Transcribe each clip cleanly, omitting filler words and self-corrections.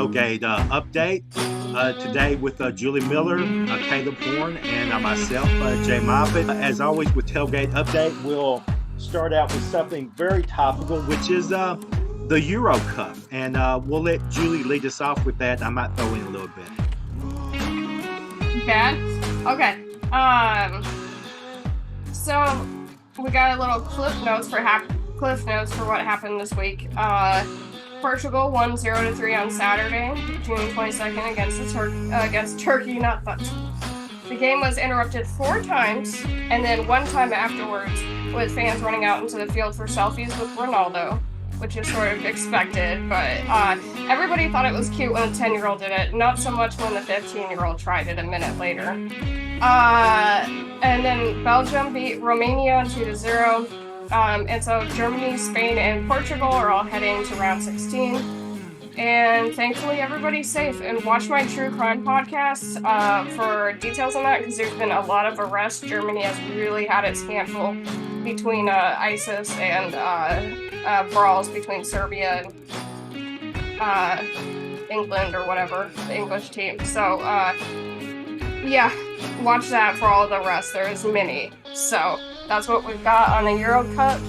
Tailgate update. Today with Julie Miller, Caleb Horn, and myself, Jay Moffitt. As always with Tailgate update, we'll start out with something very topical, which is the Euro Cup. And we'll let Julie lead us off with that. I might throw in a little bit. Okay. So we got a little cliff notes for what happened this week. Portugal won 0-3 on Saturday, June 22nd against Turkey. The game was interrupted 4 times, and then 1 time afterwards, with fans running out into the field for selfies with Ronaldo, which is sort of expected. But everybody thought it was cute when the 10-year-old did it, not so much when the 15-year-old tried it a minute later. And then Belgium beat Romania 2-0. And so Germany, Spain, and Portugal are all heading to round 16. And thankfully, everybody's safe. And watch my true crime podcast for details on that, because there's been a lot of arrests. Germany has really had its handful between ISIS and brawls between Serbia and England or whatever, the English team. So, yeah, watch that for all the rest. There's many. So that's what we've got on the Euro Cup.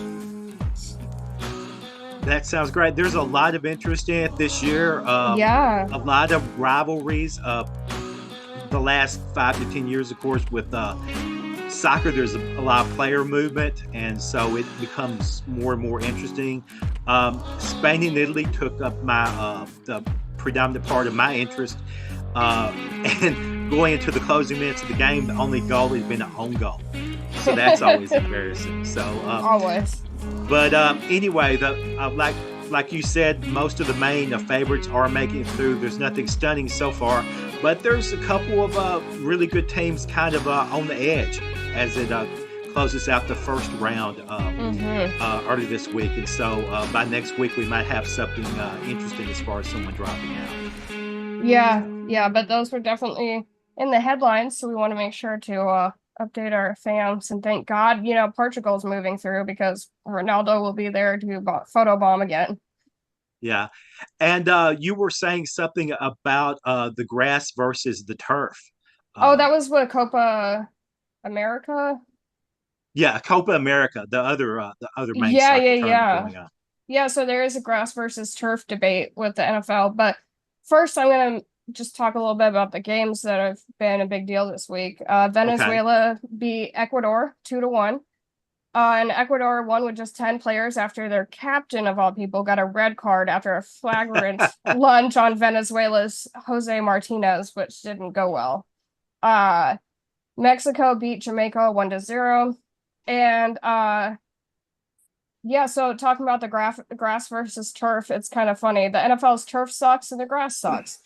That sounds great. There's a lot of interest in it this year. Yeah. A lot of rivalries. The last 5 to 10 years, of course, with soccer, there's a lot of player movement, and so it becomes more and more interesting. Spain and Italy took up the predominant part of my interest. And going into the closing minutes of the game, the only goal has been an own goal. So that's always embarrassing. So always. But anyway, like you said, most of the main favorites are making it through. There's nothing stunning so far, but there's a couple of really good teams kind of on the edge as it closes out the first round early this week. And so by next week, we might have something interesting as far as someone dropping out. Yeah, but those were definitely in the headlines, so we want to make sure to update our fans. And thank God, Portugal's moving through, because Ronaldo will be there to photobomb again. Yeah. And you were saying something about the grass versus the turf. That was what Copa America? Yeah, Copa America, the other main soccer tournament going on. Yeah, so there is a grass versus turf debate with the NFL. But first, I'm going to just talk a little bit about the games that have been a big deal this week. Venezuela beat Ecuador 2-1. And Ecuador won with just 10 players after their captain, of all people, got a red card after a flagrant lunge on Venezuela's Jose Martinez, which didn't go well. Mexico beat Jamaica 1-0. And so talking about the grass versus turf, it's kind of funny. The NFL's turf sucks and the grass sucks.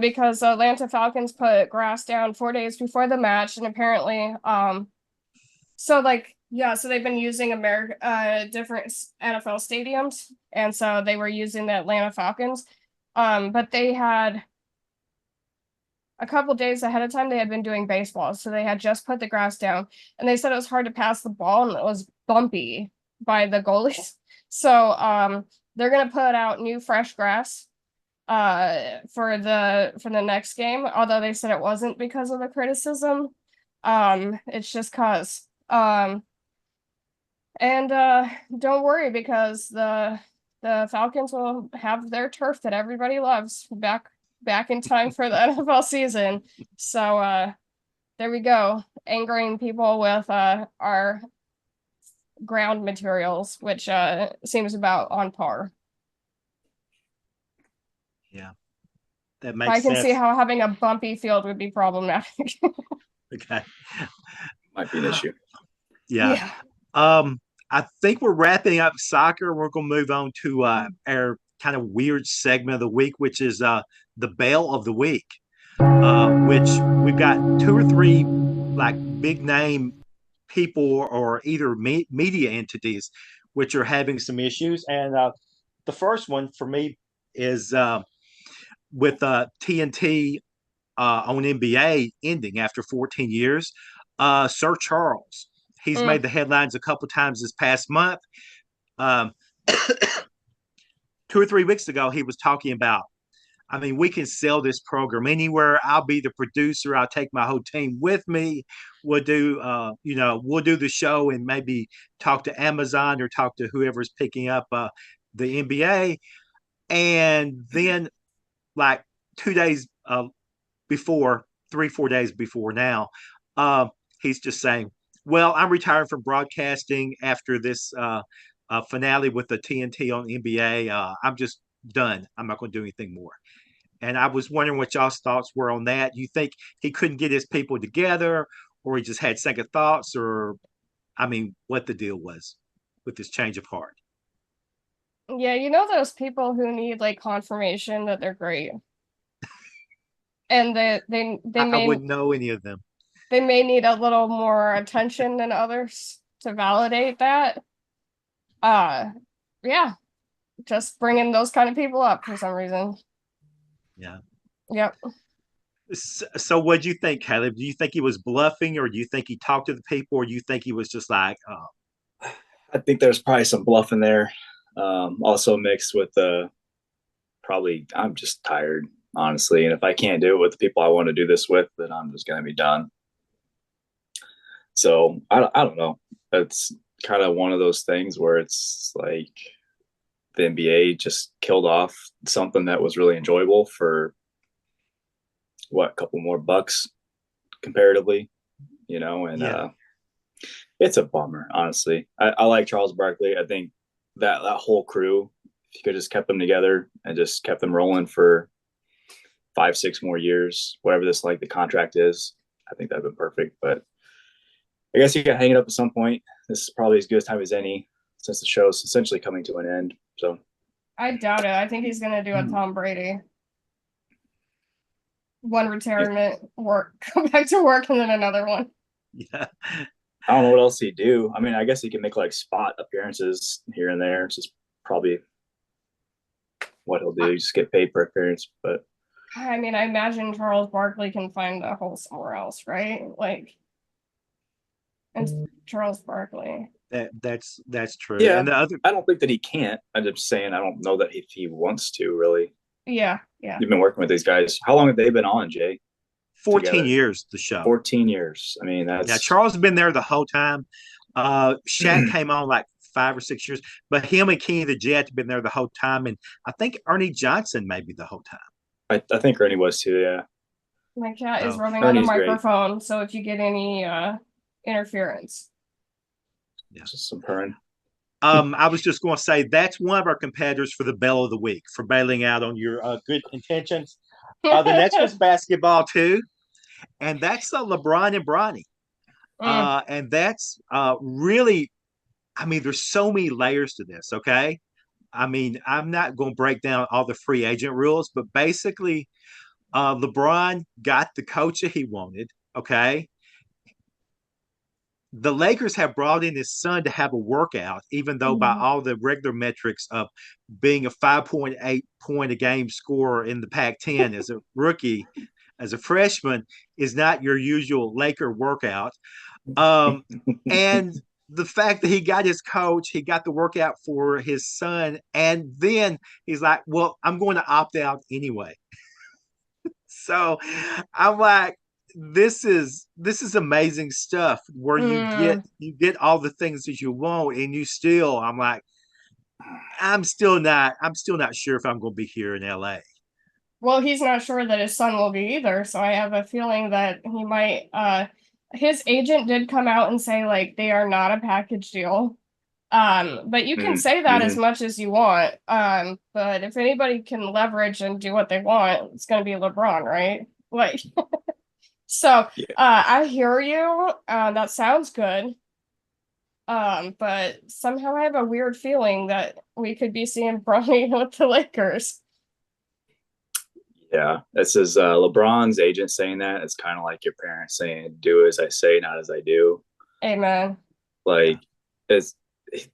Because the Atlanta Falcons put grass down 4 days before the match, and apparently, so they've been using different NFL stadiums, and so they were using the Atlanta Falcons, but they had a couple days ahead of time, they had been doing baseball, so they had just put the grass down, and they said it was hard to pass the ball, and it was bumpy by the goalies, so they're gonna put out new fresh grass for the next game, although they said it wasn't because of the criticism. It's just cause. And don't worry, because the Falcons will have their turf that everybody loves back in time for the NFL season. So there we go, angering people with our ground materials, which seems about on par. Yeah, that makes sense. I can see how having a bumpy field would be problematic. Okay. Might be an issue. Yeah. I think we're wrapping up soccer. We're going to move on to our kind of weird segment of the week, which is the Belle of the Week, which we've got 2 or 3 big name people or either media entities which are having some issues. And the first one for me is with TNT on NBA ending after 14 years. Sir Charles, he's made the headlines a couple times this past month. 2 or 3 weeks ago, he was talking about, I mean, we can sell this program anywhere. I'll be the producer. I'll take my whole team with me. We'll do the show and maybe talk to Amazon or talk to whoever's picking up the NBA. And then, like 2 days before, 3, 4 days before now, uh, he's just saying, "Well, I'm retired from broadcasting after this finale with the TNT on NBA. I'm just done. I'm not going to do anything more." And I was wondering what y'all's thoughts were on that. You think he couldn't get his people together, or he just had second thoughts, or I mean, what the deal was with this change of heart? Yeah, you know those people who need like confirmation that they're great, and that I wouldn't know any of them. they may need a little more attention than others to validate that. Uh, yeah, just bringing those kind of people up for some reason. Yeah. Yep. So, what do you think, Caleb? Do you think he was bluffing, or do you think he talked to the people, or do you think he was just like, I think there's probably some bluff in there. Also mixed with probably I'm just tired, honestly. And if I can't do it with the people I want to do this with, then I'm just going to be done. So I don't know. It's kind of one of those things where it's like the NBA just killed off something that was really enjoyable for a couple more bucks comparatively, and yeah, it's a bummer, honestly. I like Charles Barkley. I think that whole crew, if you could just kept them together and just kept them rolling for 5, 6 more years, whatever this like the contract is, I think that'd been perfect. But I guess you got to hang it up at some point. This is probably as good a time as any since the show's essentially coming to an end. So I doubt it. I think he's gonna do a Tom Brady. One retirement, work, go back to work, and then another one. yeah. I don't know what else he'd do. I mean, I guess he can make like spot appearances here and there. It's just probably what he'll do. Just get paid per appearance. But I mean, I imagine Charles Barkley can find a hole somewhere else, right? Like, it's Charles Barkley. That's true. yeah, And the other I don't think that he can't. I'm just saying I don't know that if he wants to really. Yeah, yeah. You've been working with these guys. How long have they been on, Jay? 14 Together? years, the show. 14 years. I mean, Now that's Charles has been there the whole time. Shaq came on like 5 or 6 years, but him and Kenny the Jet have been there the whole time, and I think Ernie Johnson maybe the whole time. I think Ernie was too. Yeah, My cat is So rubbing on the Ernie's great. microphone, so if you get any interference. Just some purring. I was just going to say that's one of our competitors for the Bell of the Week for bailing out on your good intentions. The next one's basketball too, and that's LeBron and Bronny. And that's really, I mean, there's so many layers to this. Okay, I mean, I'm not going to break down all the free agent rules, but basically, LeBron got the coach that he wanted. Okay, the Lakers have brought in his son to have a workout, even though by all the regular metrics of being a 5.8 point a game scorer in the Pac-10 as a rookie, as a freshman, is not your usual Laker workout. And the fact that he got his coach, he got the workout for his son, and then he's like, "Well, I'm going to opt out anyway." So I'm like, this is amazing stuff where you get all the things that you want, and you still, I'm like, I'm still not sure if I'm going to be here in LA. Well, he's not sure that his son will be either, so I have a feeling that he might his agent did come out and say like they are not a package deal. But you can say that as much as you want. But if anybody can leverage and do what they want, it's gonna be LeBron, right? Like so Yeah. I hear you. That sounds good. But somehow I have a weird feeling that we could be seeing Bronny with the Lakers. Yeah, this is LeBron's agent saying that. It's kind of like your parents saying, "Do as I say, not as I do." Amen. Like, it's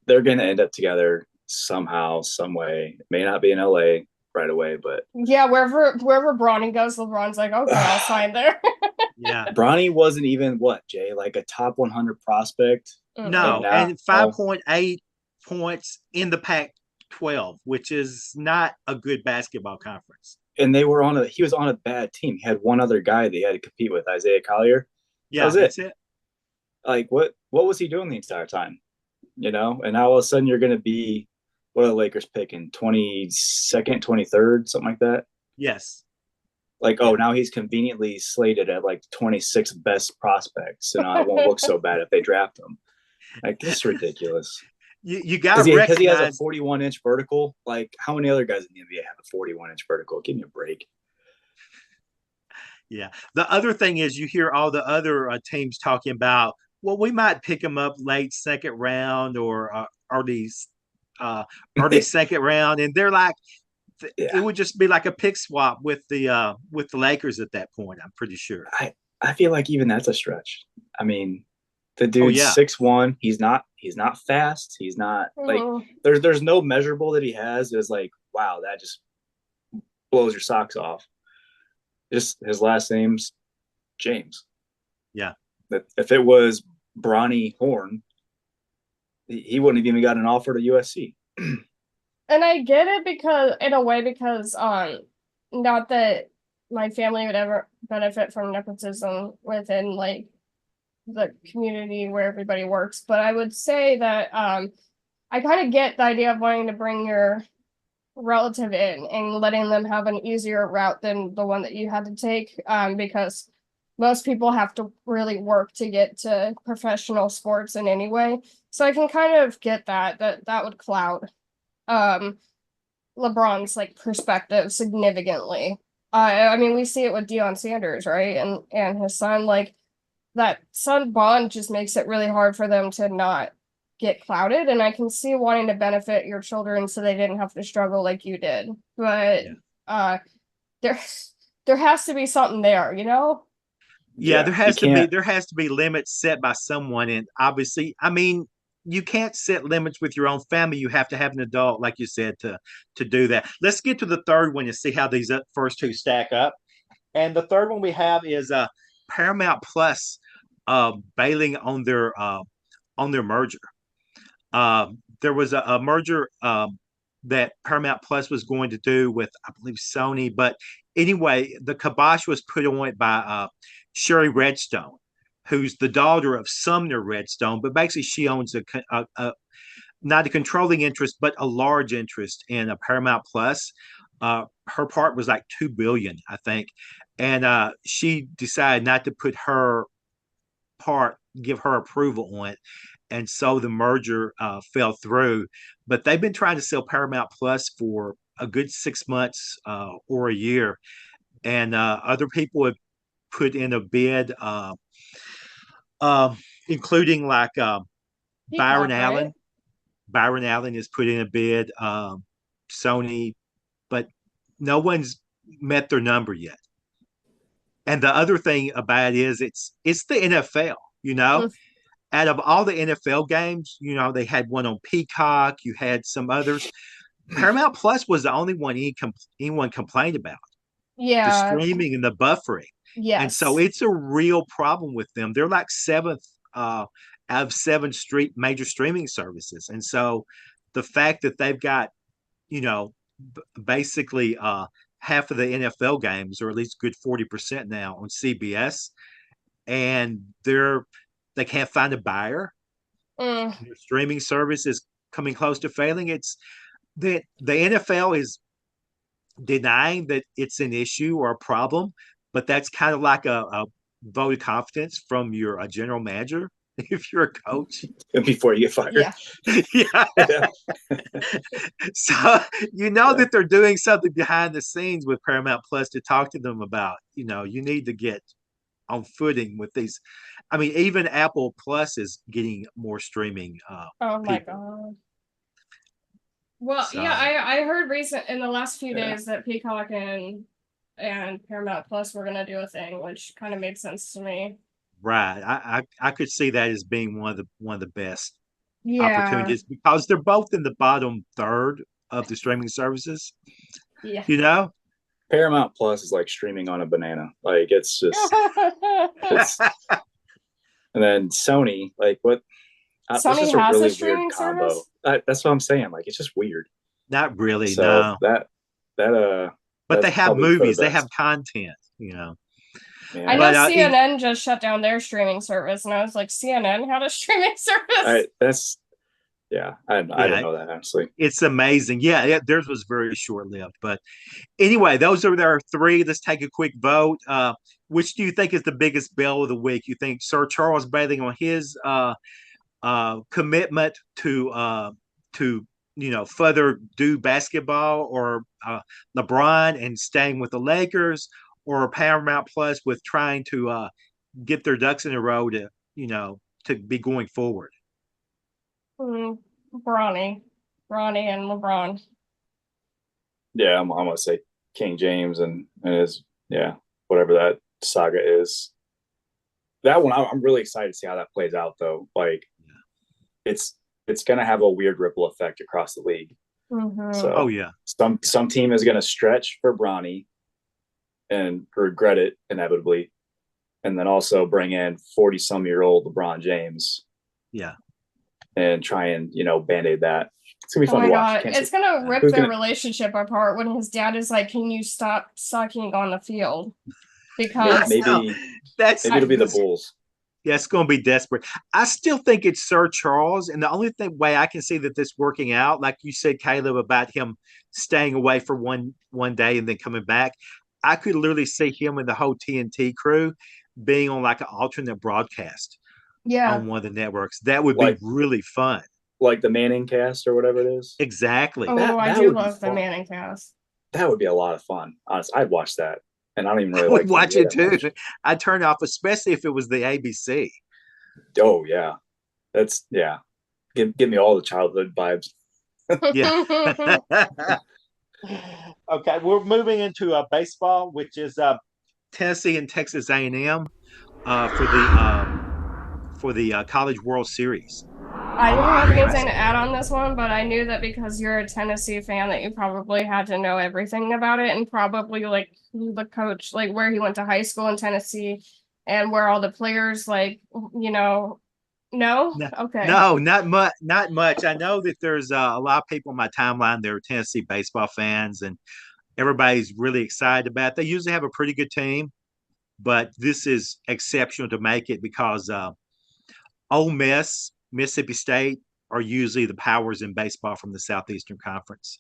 they're going to end up together somehow, some way. It may not be in LA right away, but Yeah, wherever Bronny goes, LeBron's like, okay, I'll sign there. Yeah. Bronny wasn't even what, Jay, like a top 100 prospect. No, now- and 5.8 points in the Pac 12, which is not a good basketball conference. and he was on a bad team. He had one other guy that he had to compete with, Isaiah Collier. That Yeah, was it. that's it. Like what was he doing the entire time? And now all of a sudden you're going to be, what are the Lakers picking? 22nd, 23rd, something like that. Yes. Like, oh, Yeah. now he's conveniently slated at like 26 best prospects, and it won't look so bad if they draft him. Like, this is ridiculous. You got to Because he has a recognize. 41-inch vertical. Like, how many other guys in the NBA have a 41-inch vertical? Give me a break. Yeah. The other thing is you hear all the other teams talking about, well, we might pick him up late second round or uh, early second round, and they're like, it Yeah, would just be like a pick swap with the Lakers at that point. I'm pretty sure. I feel like even that's a stretch. I mean, the Oh dude's yeah, 6'1". He's not fast. He's not like Mhm. there's no measurable that he has is like, wow, that just blows your socks off. Just his last name's James. yeah, That if it was Bronny Horn, he wouldn't have even got an offer to USC. And I get it because in a way because not that my family would ever benefit from nepotism within like the community where everybody works, but I would say that I kind of get the idea of wanting to bring your relative in and letting them have an easier route than the one that you had to take because most people have to really work to get to professional sports in any way. So I can kind of get that would cloud um LeBron's like perspective significantly. I mean, we see it with Deion Sanders, right? And his son, like that son bond just makes it really hard for them to not get clouded. And I can see wanting to benefit your children so they didn't have to struggle like you did. But yeah. uh there there has to be something there, you know? Yeah, Yeah, you can't. there has to be limits set by someone, and obviously, I mean, you can't set limits with your own family. You have to have an adult, like you said, to do that. Let's get to the third one and see how these first two stack up. And the third one we have is Paramount Plus bailing on their merger. There was a merger that Paramount Plus was going to do with, I believe, Sony. But anyway, the kibosh was put on it by Sherry Redstone, who's the daughter of Sumner Redstone. But basically, she owns not a controlling interest, but a large interest in a Paramount Plus. Her part was like 2 billion, I think, and she decided not to put her part, give her approval on it, and so the merger fell through. But they've been trying to sell Paramount Plus for a good 6 months or a year, and other people have put in a bid, uh, including like Byron Peacock, right? Allen. Byron Allen has put in a bid. Sony, but no one's met their number yet. And the other thing about it is it's the NFL, you know. Mm, Out of all the NFL games, you know, they had one on Peacock, you had some others. Paramount Plus was the only one anyone complained about, the yeah, streaming and the buffering. And so yes. it's a real problem with them. They're like seventh out of seven street major streaming services. And so the fact that they've got, you know, basically half of the NFL games, or at least good 40% now on CBS, and they can't find a buyer. Mm, Their streaming service is coming close to failing. It's the NFL is denying that it's an issue or a problem, but that's kind of like a vote of confidence from your general manager if you're a coach. Before you get fired. yeah. Yeah. Yeah. So you know Yeah. that they're doing something behind the scenes with Paramount Plus to talk to them about, you know, you need to get on footing with these. I mean, even Apple Plus is getting more streaming Oh my people. God. Well, yeah, So I heard recent in the last few Yeah. days that Peacock and Paramount Plus were gonna do a thing, which kind of made sense to me. right, I could see that as being one of the best Yeah, opportunities because they're both in the bottom third of the streaming services. yeah. You know, Paramount Plus is like streaming on a banana. Like it's and then Sony, like what? It's Sony just a has a really weird streaming combo. service? That's what I'm saying. Like it's just weird. not really. So No, that but they That's have probably for the movies, they have best. content, I Yeah. know But CNN just shut down their streaming service, and I was like, CNN had a streaming service? That's yeah. I didn't yeah, know that honestly. it's amazing. Yeah, theirs was very short lived. But anyway, those are their three. Let's take a quick vote. Which do you think is the biggest bell of the week? You think Sir Charles Bathing on his commitment to further do basketball, or LeBron and staying with the Lakers, or Paramount Plus with trying to get their ducks in a row to be going forward? Bronny. Bronny and LeBron. Yeah, I'm gonna say King James and his whatever that saga is. That one I'm really excited to see how that plays out though. Like it's gonna have a weird ripple effect across the league. Mm-hmm. Oh So yeah, some team is gonna stretch for Bronny and regret it inevitably, and then also bring in 40-some-year-old LeBron James yeah. and try and band-aid that. It's gonna be Oh fun my to watch. God. Can't It's see gonna rip who's their gonna. relationship apart when his dad is like, can you stop sucking on the field? Maybe Because maybe, That's maybe it'll be the this. Bulls. Yeah, it's going to be desperate. I still think it's Sir Charles, and the only way I can see that this working out, like you said, Caleb, about him staying away for one day and then coming back, I could literally see him and the whole TNT crew being on like an alternate broadcast yeah. on one of the networks. That would be Like really fun. like the Manning cast or whatever it is. Exactly. Oh, I That do would be love the fun. Manning cast. That would be a lot of fun. Honestly, I'd watch that. And I don't even I really would like the watch NBA it that too. much. I'd turn it off, especially if it was the ABC. Oh yeah. That's yeah. Give me all the childhood vibes. Yeah. Okay, we're moving into baseball, which is Tennessee and Texas A&M for the College World Series. I didn't have anything to add on this one, but I knew that because you're a Tennessee fan that you probably had to know everything about it and probably like who the coach, like where he went to high school in Tennessee and where all the players no? No, Okay. no, not much. Not much. I know that there's a lot of people on my timeline that are Tennessee baseball fans, and everybody's really excited about it. They usually have a pretty good team, but this is exceptional to make it because Ole Miss, Mississippi State are usually the powers in baseball from the Southeastern Conference.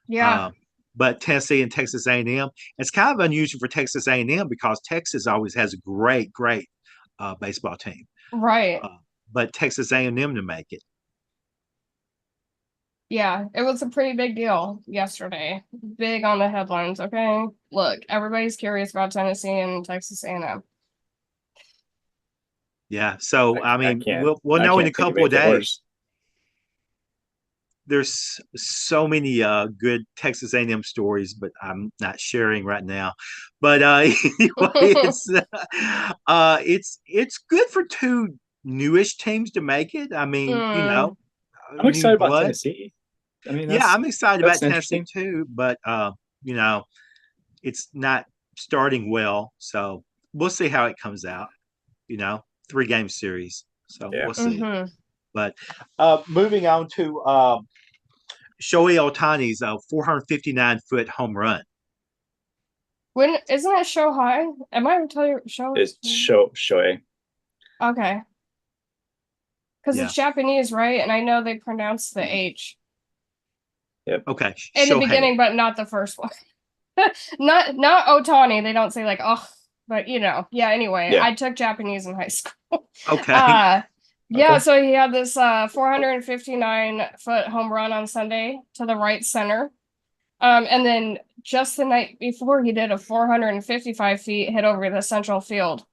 Yeah, Uh, but Tennessee and Texas A&M, it's kind of unusual for Texas A&M because Texas always has a great baseball team. right. Uh, but Texas A&M to make it. Yeah, it was a pretty big deal yesterday. Big on the headlines, okay? Look, everybody's curious about Tennessee and Texas A&M. Yeah. So I I mean, can't we'll I know in a can't think of couple of anything days. worse. There's so many good Texas A&M stories, but I'm not sharing right now. But anyway, it's good for two newish teams to make it. I mean, Mm, I'm new excited about blood. Tennessee. I mean, Yeah, I'm excited about that's Tennessee interesting. too, but you know, it's not starting well, so we'll see how it comes out. 3-game series, so Yeah. we'll see. mm-hmm. But moving on to Shohei Ohtani's 459-foot home run. When isn't it show high? Am I telling you show? It's Shohei. Okay. Because Yeah. it's Japanese, right? And I know they pronounce the H Yep. Okay, in the Shohei. beginning, but not the first one. not Otani. They don't say like oh, but yeah. Anyway, Yeah. I took Japanese in high school. Okay. Yeah. Okay. So he had this 459-foot home run on Sunday to the right center. And then just the night before, he did a 455 feet hit over the central field.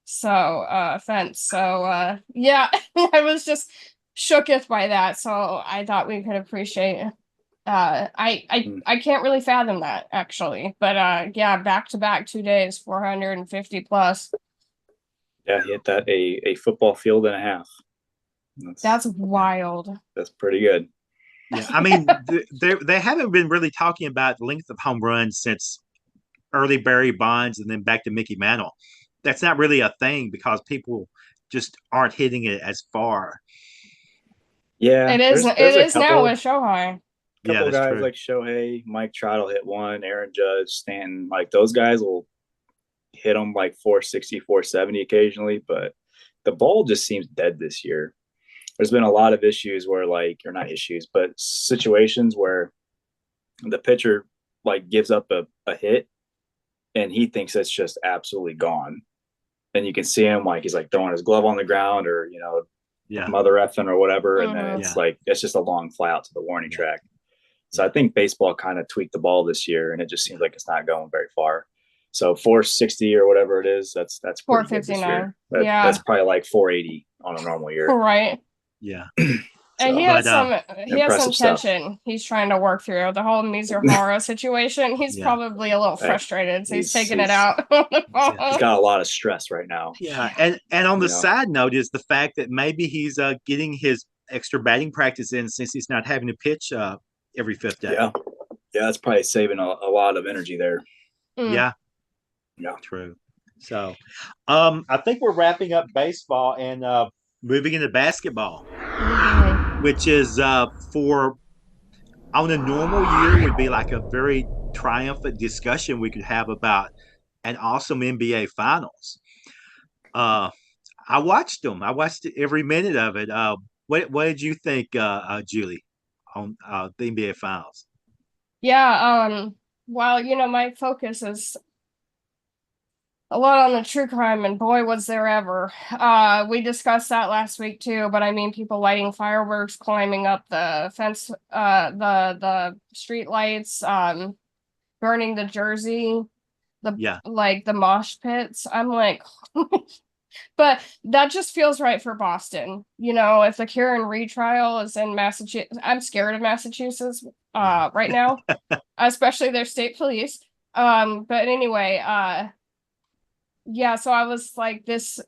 So fence. So yeah, I was just shooketh by that. So I thought we could appreciate I can't really fathom that actually. But yeah, back to back 2 days, 450 plus. Yeah, he hit that a football field and a half. That's wild. That's pretty good. Yeah, I mean, they haven't been really talking about length of home runs since early Barry Bonds and then back to Mickey Mantle. That's not really a thing because people just aren't hitting it as far. Yeah, It is there's a now couple. with Shohei. Yeah, couple that's guys true. like Shohei, Mike Trout will hit one, Aaron Judge, Stanton, like those guys will hit them like 460, 470 occasionally, but the ball just seems dead this year. There's been a lot of issues where like, or not issues, but situations where the pitcher like gives up a hit and he thinks it's just absolutely gone. And you can see him like he's like throwing his glove on the ground or, Yeah, mother effing or whatever. And then Mhm. it's Yeah. like, it's just a long fly out to the warning Yeah. track. So I think baseball kind of tweaked the ball this year and it just seems like it's not going very far. So 460 or whatever it is, that's pretty good this 459. year. Yeah. That's probably like 480 on a normal year. Right. yeah. And So, he has But, he has some impressive stuff. tension he's trying to work through. The whole Mizuhara situation, he's Yeah. probably a little Hey, frustrated, so he's taking he's- it out on the he's phone. got a lot of stress right now. yeah, and on the You know. side note is the fact that maybe he's getting his extra batting practice in since he's not having to pitch every fifth day. Yeah. Yeah, that's probably saving a lot of energy there. Mm. Yeah, Yeah. true. So, I think we're wrapping up baseball and moving into basketball, Mhm. which is for on a normal year would be like a very triumphant discussion we could have about an awesome NBA Finals. I watched them. I watched every minute of it. What did you think, Julie, on the NBA Finals? Yeah, well, my focus is a lot on the true crime, and boy, was there ever. We discussed that last week too, but I mean, people lighting fireworks, climbing up the fence, the street lights, burning the jersey, Yeah, the mosh pits. I'm like, but that just feels right for Boston. If the Kieran retrial is in Massachusetts, I'm scared of Massachusetts right now, especially their state police. But anyway, yeah, so I was like, this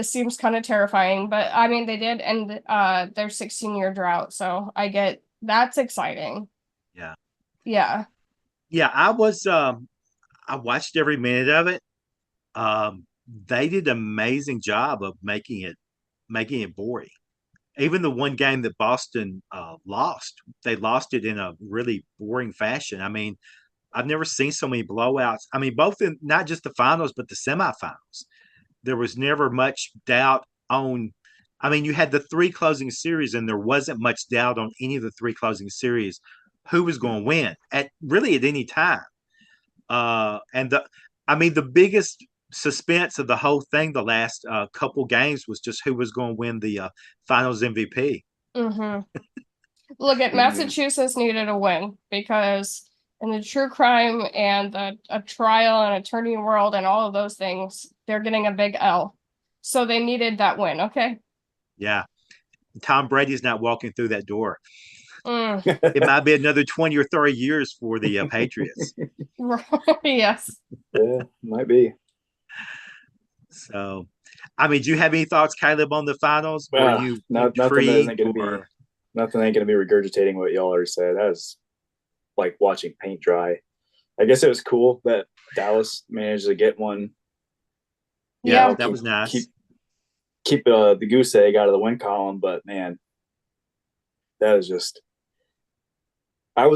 seems kind of terrifying, but I mean, they did end their 16-year drought, so I get that's exciting. yeah, Yeah. yeah. I watched every minute of it. They did an amazing job of making it boring. Even the one game that Boston lost, they lost it in a really boring fashion. I mean, I've never seen so many blowouts. I mean, both in not just the finals, but the semifinals. There was never much doubt on. I mean, you had the three closing series, and there wasn't much doubt on any of the three closing series who was going to win at really at any time. And I mean, the biggest suspense of the whole thing, the last couple games, was just who was going to win the Finals MVP. Mm-hmm. Look, at Massachusetts needed a win because in the true crime and a trial and attorney world and all of those things, they're getting a big L. So they needed that win. Okay. Yeah, Tom Brady's not walking through that door. Mm. It might be another 20 or 30 years for the Patriots. Yes. Yeah, might be. So, I mean, do you have any thoughts, Caleb, on the finals? Were you nothing intrigued? ain't gonna be regurgitating what y'all already said. That was like watching paint dry. I guess it was cool that Dallas managed to get one. Yeah, that was nice. Keep the goose egg out of the win column, but man, that is just. I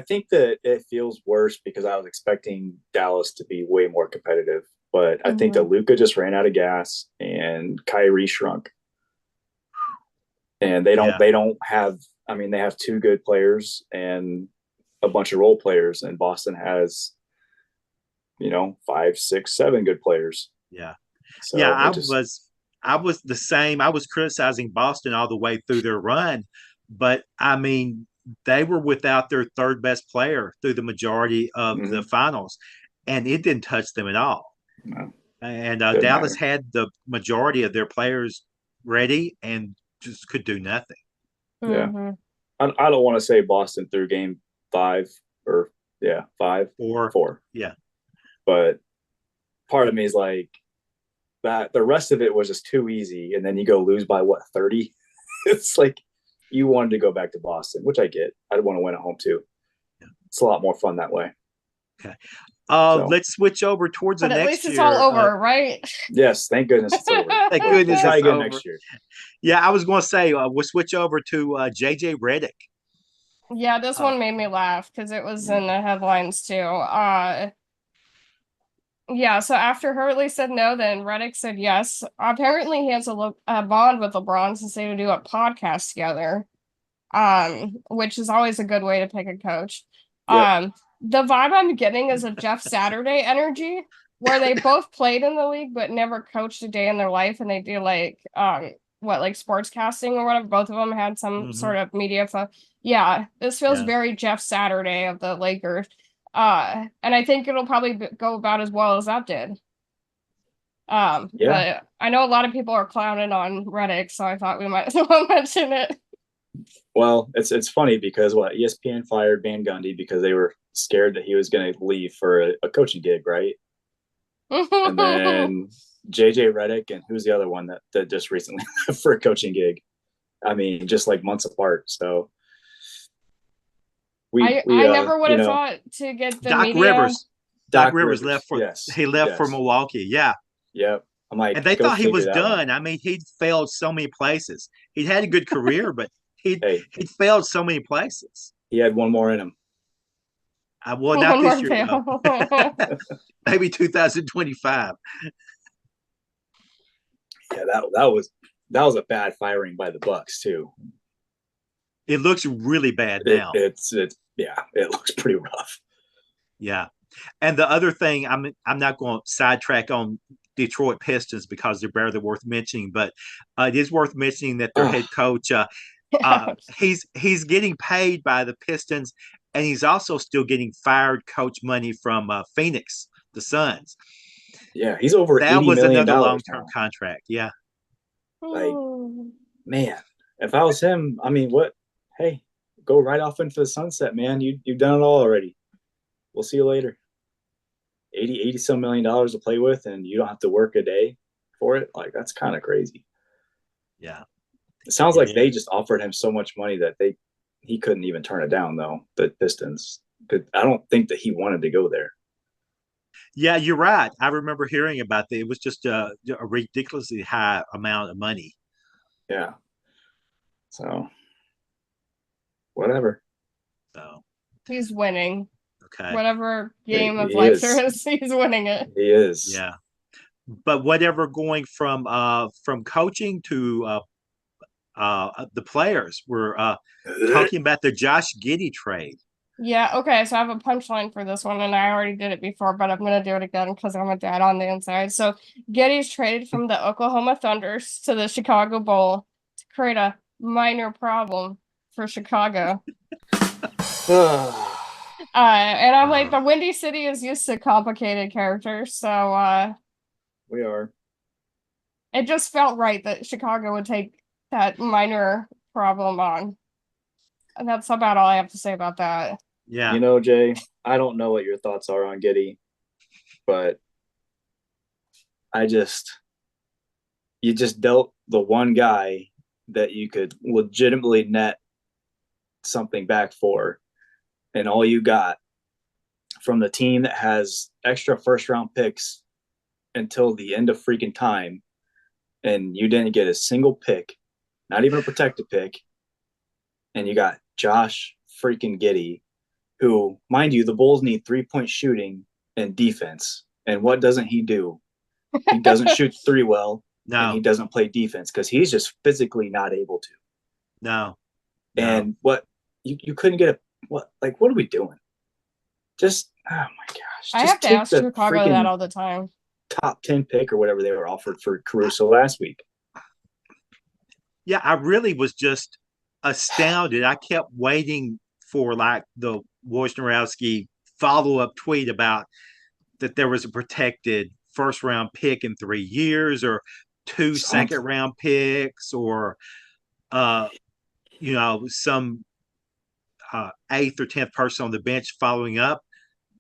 think that it feels worse because I was expecting Dallas to be way more competitive, but I think that Luka just ran out of gas and Kyrie shrunk, and they don't have. I mean, they have two good players and a bunch of role players, and Boston has, 5, 6, 7 good players. Yeah, so yeah. I was the same. I was criticizing Boston all the way through their run, but I mean, they were without their third best player through the majority of the finals, and it didn't touch them at all. No, and Dallas had the majority of their players ready and just could do nothing. Yeah, Mm-hmm. I don't want to say Boston through game 5 or 5 or 4. Yeah, but part of me is like that. The rest of it was just too easy, and then you go lose by 30. It's like you wanted to go back to Boston, which I get. I'd want to win at home too. Yeah. It's a lot more fun that way. Okay. Let's switch over towards the next year. But at least it's all over, right? Yes, thank goodness it's over. Thank goodness Try it's again over. next year. Yeah, I was going to say we'll switch over to JJ Redick. Yeah, this one made me laugh because it was in the headlines too. Yeah, so after Hurley said no, then Reddick said yes. Apparently, he has a bond with LeBron since they do a podcast together, which is always a good way to pick a coach. Yep. The vibe I'm getting is a Jeff Saturday energy, where they both played in the league but never coached a day in their life, and they do like sports casting or whatever. Both of them had some Mhm. sort of media. Yeah, this feels Yeah. very Jeff Saturday of the Lakers. And I think it'll probably go about as well as that did. Yeah. But I know a lot of people are clowning on Reddit, so I thought we might as well mention it. Well, it's funny because ESPN fired Van Gundy because they were scared that he was going to leave for a coaching gig, right? And then JJ Redick and who's the other one that just recently left for a coaching gig? I mean, just like months apart. So I never would have thought to get the Doc media. Rivers. Doc Rivers left for yes. Milwaukee. Yeah. Yep. I'm like, And they go thought he figure was that one. done. I mean, he'd failed so many places. He'd had a good career, but Hey, he'd failed so many places. he had one more in him. Well, not One this more year though. fail. Maybe 2025. Yeah, that was a bad firing by the Bucks too. It looks really bad now. It's yeah, it looks pretty rough. Yeah. And the other thing, I'm not going to sidetrack on Detroit Pistons because they're barely worth mentioning, but it is worth mentioning that their head coach, he's getting paid by the Pistons, and he's also still getting fired coach money from Phoenix, the Suns. Yeah, he's over That $80 was million another long-term now. contract. Yeah. Like, man, if I was him, I mean, what? Hey, go right off into the sunset, man. You've done it all already. We'll see you later. 80 some million dollars to play with, and you don't have to work a day for it. Like, that's kind of crazy. Yeah. It sounds like they just offered him so much money that he couldn't even turn it down, though. The Pistons. I don't think that he wanted to go there. Yeah, you're right. I remember hearing about that. It was just a ridiculously high amount of money. Yeah. So, whatever. So he's winning. Okay. Whatever game of life there is, he's winning it. He is. Yeah. But whatever, going from coaching to the players, we're talking about the Josh Giddey trade. Yeah, okay, so I have a punchline for this one, and I already did it before, but I'm gonna do it again because I'm a dad on the inside. So Giddey's traded from the Oklahoma Thunders to the Chicago Bowl to create a minor problem for Chicago. And I'm like, the Windy City is used to complicated characters, so we are. It just felt right that Chicago would take that minor problem on. And that's about all I have to say about that. Yeah. You know, Jay, I don't know what your thoughts are on Giddey, but you just dealt the one guy that you could legitimately net something back for, and all you got from the team that has extra first round picks until the end of freaking time, and you didn't get a single pick, not even a protected pick, and you got Josh freaking Giddey, who, mind you, the Bulls need 3-point shooting and defense. And what doesn't he do? He doesn't shoot three well, and he doesn't play defense because he's just physically not able to. No. And what you couldn't get what are we doing? Just oh my gosh! I have to ask Chicago that all the time. Top 10 pick or whatever they were offered for Caruso last week. Yeah, I really was just astounded. I kept waiting for like the Wojnarowski follow-up tweet about that there was a protected first round pick in 3 years or two second round picks or some 8th or 10th person on the bench following up.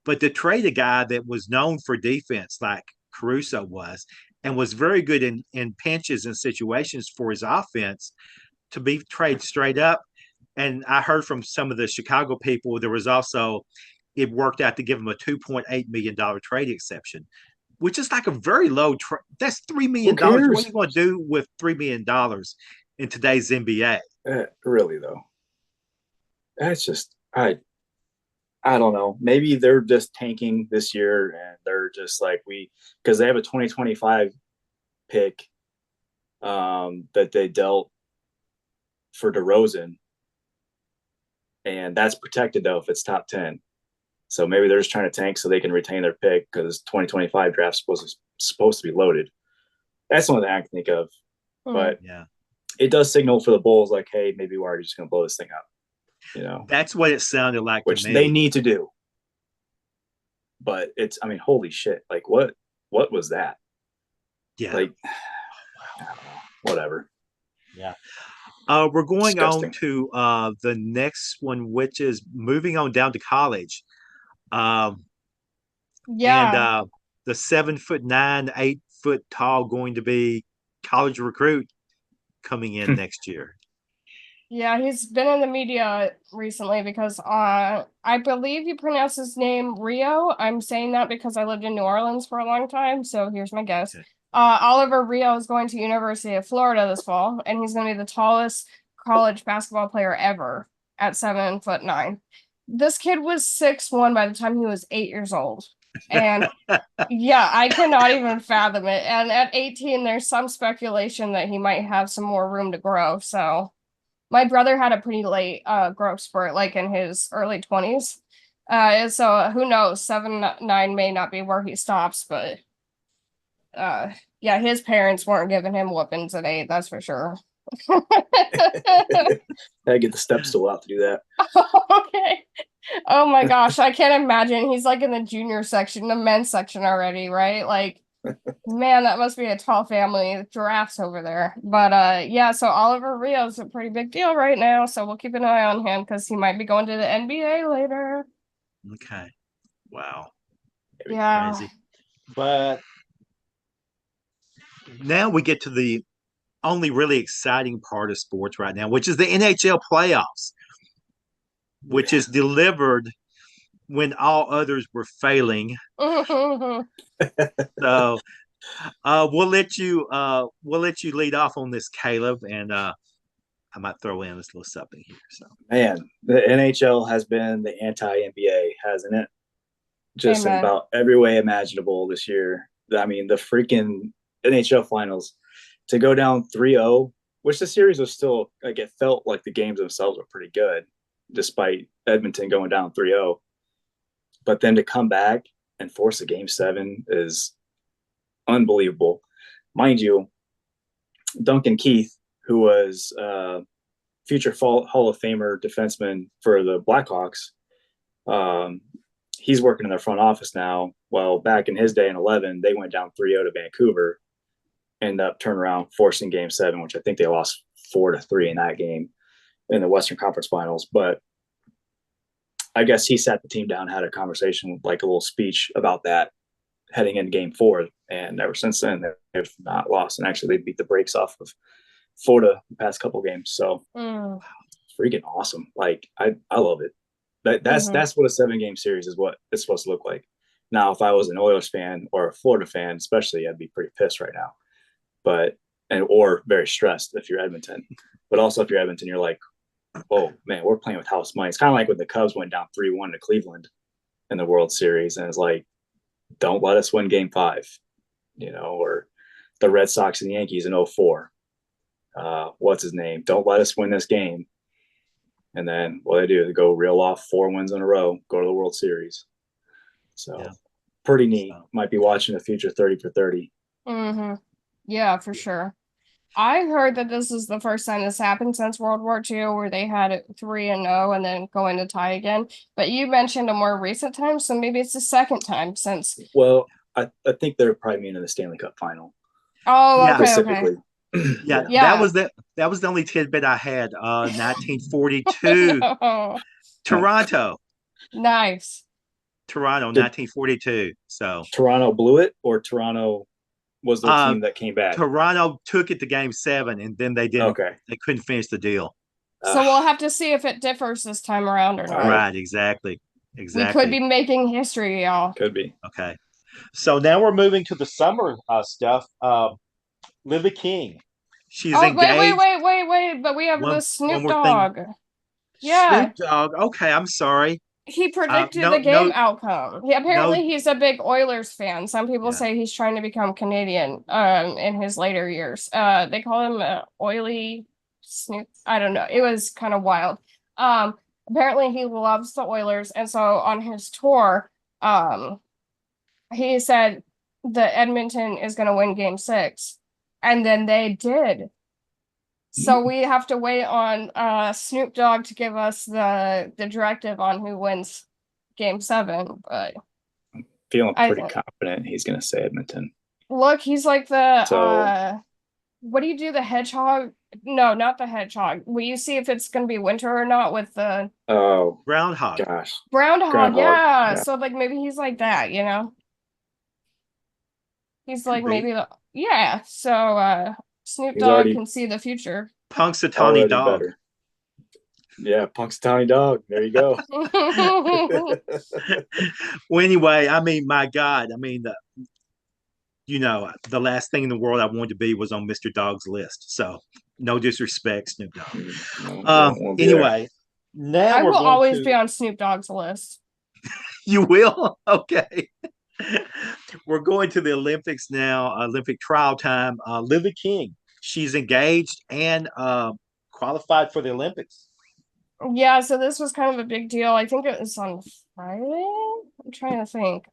But to trade a guy that was known for defense like Caruso was and was very good in pinches and situations for his offense, to be traded straight up. And I heard from some of the Chicago people, there was also, it worked out to give him a $2.8 million trade exception, which is like a very low trade. That's $3 million. What are you going to do with $3 million in today's NBA? Really, though. That's just I don't know. Maybe they're just tanking this year and they're just like because they have a 2025 pick that they dealt for DeRozan, and that's protected though if it's top 10. So maybe they're just trying to tank so they can retain their pick because 2025 draft supposed to be loaded. That's the only thing I can think of. Hmm. But Yeah. it does signal for the Bulls like, hey, maybe we're already just going to blow this thing up, That's what it sounded like to which they me. need to do. But I mean, holy shit! Like, what was that? Yeah. Like, whatever. Yeah. We're going on Disgusting. to the next one, which is moving on down to college. Um, and Yeah. the 7'9", 8 foot tall going to be college recruit coming in next year. Yeah, he's been in the media recently because I believe you pronounce his name Rio. I'm saying that because I lived in New Orleans for a long time, so here's my guess. Okay. Oliver Rio is going to University of Florida this fall, and he's going to be the tallest college basketball player ever at 7'9". This kid was 6'1" by the time he was 8 years old. And yeah, I cannot even fathom it. And at 18, there's some speculation that he might have some more room to grow. So my brother had a pretty late growth spurt, like in his early 20s. So who knows? 7'9" may not be where he stops, but yeah, his parents weren't giving him whoopings at 8, that's for sure. I get the step stool out to do that. Okay. Oh my gosh, I can't imagine. He's like in the junior section, the men's section already, right? Like, man, that must be a tall family. Giraffes over there. But yeah, so Oliver Rio's a pretty big deal right now, so we'll keep an eye on him because he might be going to the NBA later. Okay. Wow. Yeah. Crazy. But now we get to the only really exciting part of sports right now, which is the NHL playoffs, which is delivered when all others were failing. So we'll let you lead off on this, Caleb, and I might throw in this little something here. So Man, the NHL has been the anti NBA, hasn't it? Just in Amen. about every way imaginable this year. I mean, the freaking NHL finals to go down 3-0, which the series was still like it felt like the games themselves were pretty good, despite Edmonton going down 3-0. But then to come back and force a game 7 is unbelievable. Mind you, Duncan Keith, who was future Hall of Famer defenseman for the Blackhawks, um, he's working in their front office now. Well, back in his day in 11, they went down 3-0 to Vancouver, ended up turning around, forcing game 7, which I think they lost 4-3 in that game in the Western Conference Finals. But I guess he sat the team down, had a conversation, like a little speech about that heading into game 4. And ever since then, they've not lost. And actually, they beat the brakes off of Florida the past couple games. So it's freaking awesome. Like, I love it. That's what a 7-game series is what it's supposed to look like. Now, if I was an Oilers fan or a Florida fan, especially, I'd be pretty pissed right now. But or very stressed if you're Edmonton. But also if you're Edmonton, you're like, oh man, we're playing with house money. It's kind of like when the Cubs went down 3-1 to Cleveland in the World Series, and it's like, don't let us win game 5, or the Red Sox and the Yankees in 04. What's his name? Don't let us win this game. And then what they do, they go reel off 4 wins in a row, go to the World Series. So pretty neat. Might be watching the future 30 for 30. Yeah, for sure. I heard that this is the first time this happened since World War II, where they had it 3-0 and then going to tie again. But you mentioned a more recent time, so maybe it's the second time since. Well, I think they're probably meaning the Stanley Cup final. Oh, Yeah. okay, specifically. okay. Yeah, Yeah. that was the only tidbit I had. 1942, No. Toronto, Nice. Toronto, Did 1942. So Toronto blew it, or Toronto was the team that came back? Toronto took it to game 7, and then they didn't. Okay. They couldn't finish the deal. So we'll have to see if it differs this time around or not. Right, exactly. We could be making history, y'all. Could be. Okay. So now we're moving to the summer stuff. Libby King. She's engaged. Wait. But we have the Snoop more thing. Dogg. Yeah, Snoop Dogg. Okay, I'm sorry. he predicted the No, game no, outcome. no. Apparently he's a big Oilers fan. Some people Yeah. say he's trying to become Canadian in his later years. They call him oily Snoop. I don't know. It was kind of wild. Um Apparently he loves the Oilers, and so on his tour, um he said the Edmonton is going to win game 6, and then they did. So we have to wait on Snoop Dogg to give us the directive on who wins game 7. But Feeling I pretty think, confident he's going to say Edmonton. look, he's like the So, what do you do, the hedgehog? No, not the hedgehog. Will you see if it's gonna be winter or not with the oh Groundhog. gosh, groundhog? groundhog. Yeah. Yeah, So like maybe he's like that, you know? He's Could like be. maybe the yeah. So Snoop he's Dogg already can see the future. Punxsutawney already Dog. better. Yeah, Punxsutawney Dog. There you go. Well, anyway, I mean, my God, I mean, the last thing in the world I wanted to be was on Mr. Dog's list. So, no disrespect, Snoop Dogg. No, won't be there. Anyway, now I we're will going always be to. on Snoop Dogg's list. You will? Okay. We're going to the Olympics now, Olympic trial time. Lily King, she's engaged and qualified for the Olympics. Yeah, so this was kind of a big deal. I think it was on Friday. I'm trying to think.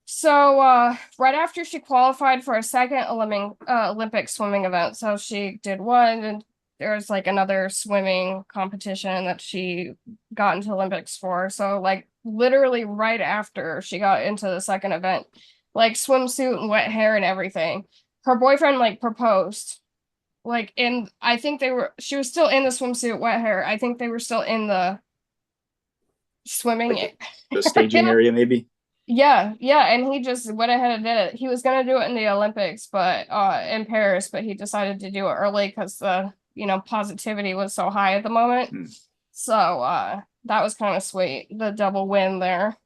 So right after she qualified for a second Olympic swimming event, so she did one, and there was like another swimming competition that she got into Olympics for. So like literally right after she got into the second event, like swimsuit and wet hair and everything, her boyfriend like proposed. Like in, I think she was still in the swimsuit, wet hair. I think they were still in the Like swimming the staging area. area, maybe. Yeah, yeah, and he just went ahead and did it. He was gonna do it in the Olympics, but in Paris, but he decided to do it early because the positivity was so high at the moment. Hmm. So that was kind of sweet, the double win there.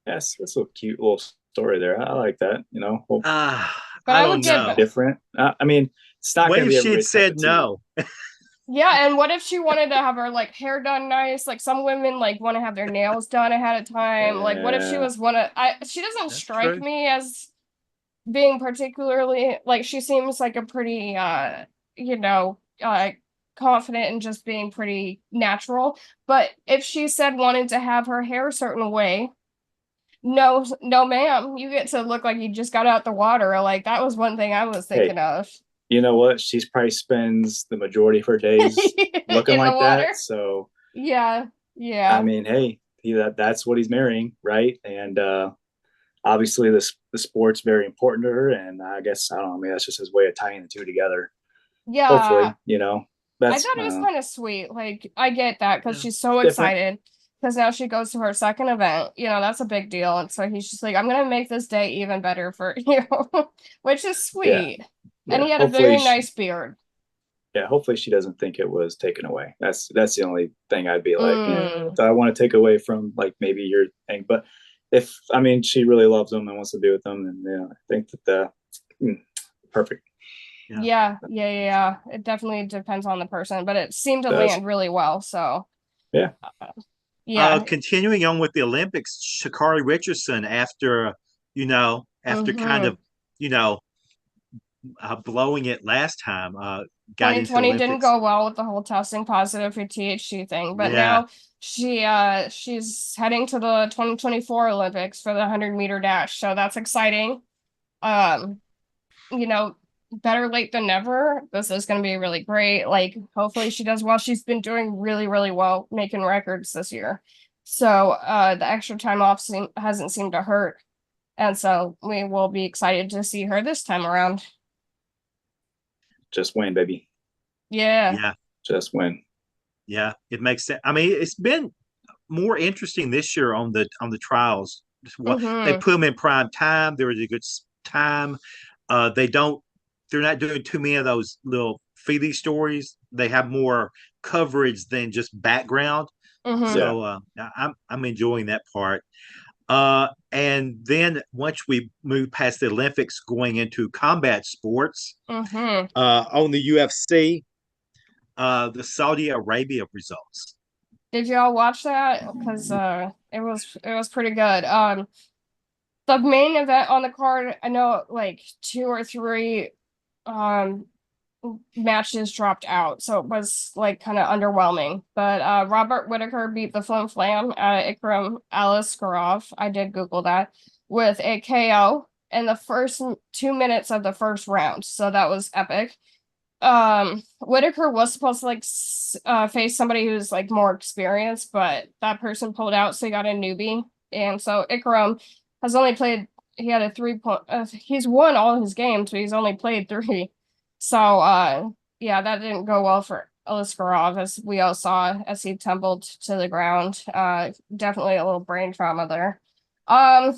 Yes, that's a cute little story there. I like that. Hope But I I would don't get something know. different. I mean, it's not What going to if be she had everybody's cup said of tea. no? yeah, and what if she wanted to have her like hair done nice? Like some women like want to have their nails done ahead of time. Like what if she Yeah, was one of I she doesn't That's strike true. me as being particularly like she seems like a pretty you know uh confident and just being pretty natural. But if she said wanted to have her hair a certain way, no, no, ma'am, you get to look like you just got out the water. Like that was one thing I was hey, thinking of. you know what? She's probably spends the majority of her days looking In the like water. that. So, Yeah, I yeah. mean, hey, that's what he's marrying, right? And obviously, the sport's very important to her. And I guess, I don't know, I mean, that's just his way of tying the two together. Yeah, Hopefully, I that's, thought I it don't was know, kind of sweet. Like, I get that because Yeah. she's so different. excited because now she goes to her second event. That's a big deal. And so he's just like, I'm gonna make this day even better for you, which is Yeah. sweet. And Yeah. he had a very nice beard. Hopefully she doesn't think it was taken away. That's the only thing I'd be like, Mm. do I want to take away from like maybe your thing? But if I mean she really loves them and wants to be with them, and I think that perfect. Yeah. Yeah, yeah, yeah, yeah. It definitely depends on the person, but it seemed to It does. land really well. So, Yeah. yeah. Continuing on with the Olympics, Shakari Richardson, after kind Mm-hmm. of, you know, blowing it last time, got into the 2020 didn't Olympics. go well with the whole testing positive for THC thing, but Yeah. now she's heading to the 2024 Olympics for the 100-meter dash. So that's exciting. Um, you know, better late than never. This is going to be really great. Like hopefully she does well. She's been doing really, really well, making records this year. So the extra time off hasn't seemed to hurt. And so we will be excited to see her this time around. Just win, baby. Yeah. Yeah. Just win. Yeah. It makes sense. I mean, it's been more interesting this year on the trials. They Mm-hmm. put them in prime time. There was a good time. They don't. They're not doing too many of those little feely stories. They have more coverage than just background. Mm-hmm. Yeah. So I'm enjoying that part. And then once we move past the Olympics, going into combat sports, Mm-hmm. on the UFC. The Saudi Arabia results. Did y'all watch that? Because it was pretty good. The main event on the card, I know like two or three um matches dropped out, so it was like kind of underwhelming. But Robert Whitaker beat the Flim Flam, Ikram Aliskerov. I did Google that with a KO in the first 2 minutes of the first round, so that was epic. Whitaker was supposed to like face somebody who's like more experienced, but that person pulled out, so he got a newbie. And so Ikram has only played. He had a 3 point. He's won all his games, but he's only played three. So yeah, that didn't go well for Aliskerov, as we all saw as he tumbled to the ground. Definitely a little brain trauma there. And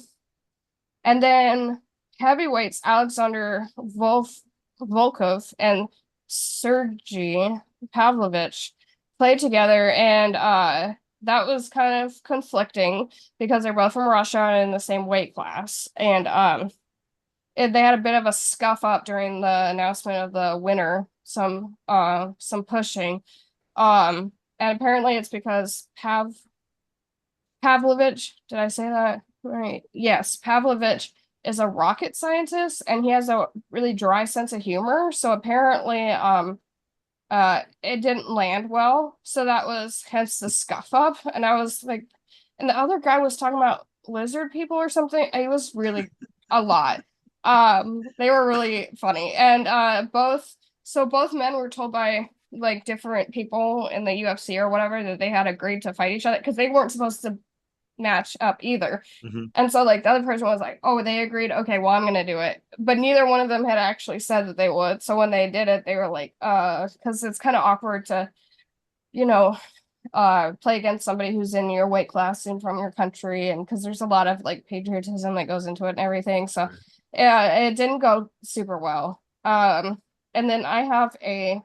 then heavyweights Alexander Volkov and Sergey Pavlovich played together, and that was kind of conflicting because they're both from Russia and in the same weight class. And they had a bit of a scuff up during the announcement of the winner, some pushing. And apparently it's because Pavlovich, did I say that right? Yes, Pavlovich is a rocket scientist and he has a really dry sense of humor. So apparently it didn't land well. So that was hence the scuff up. And I was like, and the other guy was talking about lizard people or something. It was really a lot. They were really funny. And both men were told by like different people in the UFC or whatever that they had agreed to fight each other because they weren't supposed to match up either. Mm-hmm. And so like the other person was like, oh, they agreed, okay, well, I'm gonna do it. But neither one of them had actually said that they would. So when they did it, they were like, because it's kind of awkward to, you know, play against somebody who's in your weight class and from your country, and because there's a lot of like patriotism that goes into it and everything. So yeah, it didn't go super well. And then I have a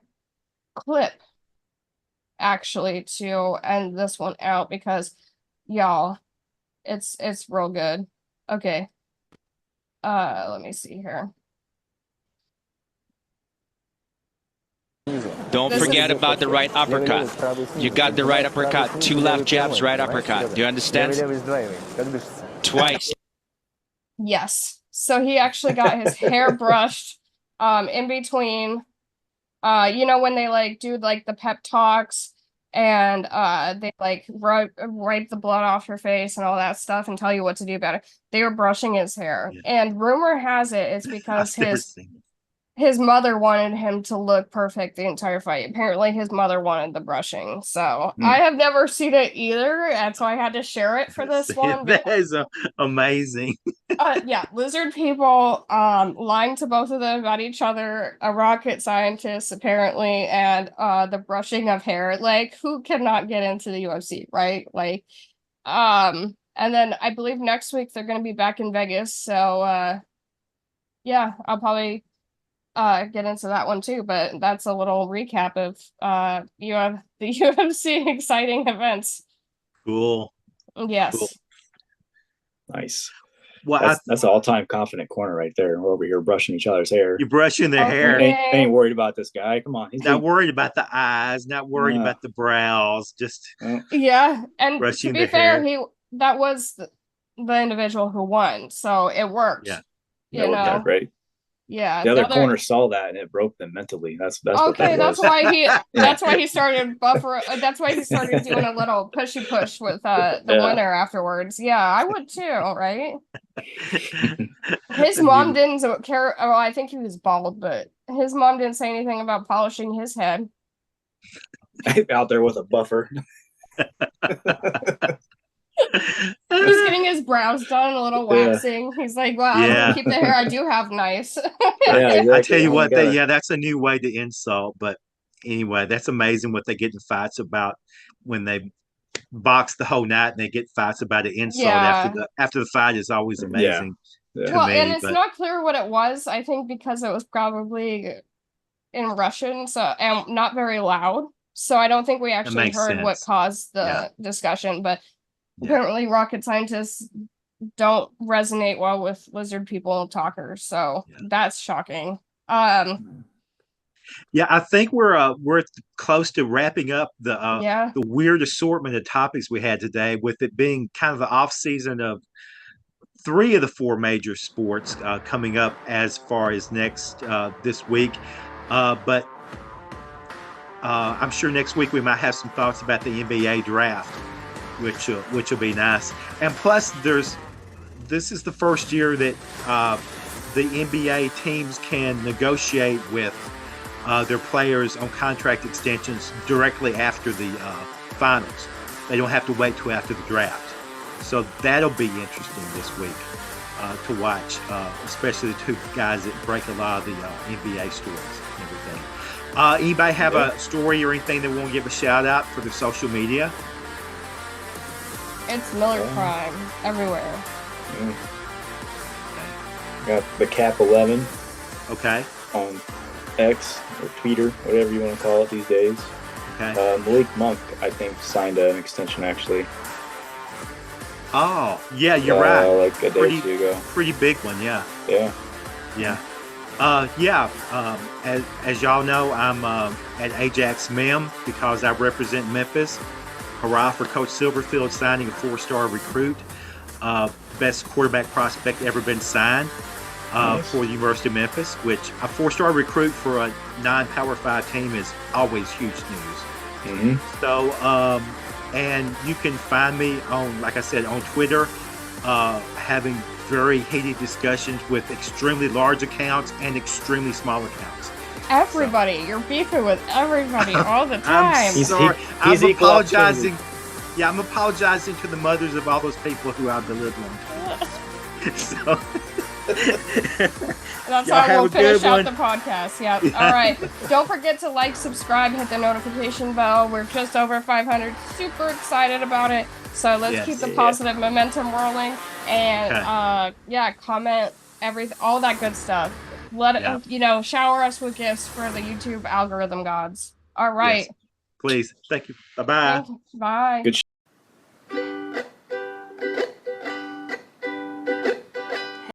clip actually to end this one out because y'all, it's real good. Okay. Let me see here. Don't forget about the right uppercut. You got the right uppercut. 2 left jabs, right uppercut. Do you understand? Twice. Yes. So he actually got his hair brushed in between when they like do like the pep talks and they like wipe the blood off your face and all that stuff and tell you what to do about it. They were brushing his hair. Yeah. And rumor has it it's because his mother wanted him to look perfect the entire fight. Apparently his mother wanted the brushing. So I have never seen it either, and so I had to share it for this one. That is amazing. Yeah, lizard people lying to both of them about each other, a rocket scientist apparently, and the brushing of hair. Like, who cannot get into the UFC, right? Like, and then I believe next week they're gonna be back in Vegas. So yeah, I'll probably get into that one too, but that's a little recap of you have the UFC exciting events. Cool. Yes. Cool. Nice. Well, that's all-time confident corner right there. We're over here brushing each other's hair. You're brushing their hair. Ain't worried about this guy. Come on. He's not worried about the eyes, not worried about the brows, just yeah. And brushing to be fair, that was the individual who won, so it worked. Yeah. You know, out great. Yeah, the other corner saw that and it broke them mentally. That's okay. That's why he. That's why he started buffer. That's why he started doing a little pushy push with the winner afterwards. Yeah, I would too. Right. His mom didn't care. Oh, I think he was bald, but his mom didn't say anything about polishing his head. Out there with a buffer. He's getting his brows done, a little waxing. He's like, well, I'm gonna keep the hair I do have nice. Exactly. I tell you what, that's a new way to insult. But anyway, that's amazing what they get in fights about when they box the whole night and they get fights about an insult after the fight is always amazing. Yeah. Well, and it's not clear what it was. I think because it was probably in Russian, and not very loud. So I don't think we actually heard what caused the discussion, but apparently rocket scientists don't resonate well with lizard people talkers, so that's shocking. Yeah, I think we're close to wrapping up Yeah. the weird assortment of topics we had today, with it being kind of the off season of three of the four major sports coming up as far as next this week. But I'm sure next week we might have some thoughts about the NBA draft, which will be nice. And plus, this is the first year that the NBA teams can negotiate with their players on contract extensions directly after the finals. They don't have to wait till after the draft. So that'll be interesting this week to watch, especially the two guys that break a lot of the NBA stories and everything. Anybody have a story or anything they want to give a shout out for the social media? It's Miller Prime everywhere. Got the Cap 11. Okay. On X or Twitter, whatever you want to call it these days. Okay. Malik Monk, I think, signed an extension actually. Oh, yeah, you're right. Like a day or two ago. Pretty big one, yeah. Yeah. Yeah. As y'all know, I'm at Ajax Mem because I represent Memphis. Hurrah for Coach Silverfield signing a 4-star recruit. Best quarterback prospect ever been signed for the University of Memphis, which a 4-star recruit for a non-Power 5 team is always huge news. Mm-hmm. So, and you can find me on, like I said, on Twitter, having very heated discussions with extremely large accounts and extremely small accounts. Everybody, you're beefing with everybody all the time. I'm sorry. I'm apologizing. Yeah, I'm apologizing to the mothers of all those people who I've belittling. So that's how we'll finish out the podcast. Yeah. All right. Don't forget to like, subscribe, hit the notification bell. We're just over 500. Super excited about it. So let's keep the positive momentum rolling. And comment everything, all that good stuff. Shower us with gifts for the YouTube algorithm gods. All right. Yes. Please. Thank you. Bye-bye. Bye. Good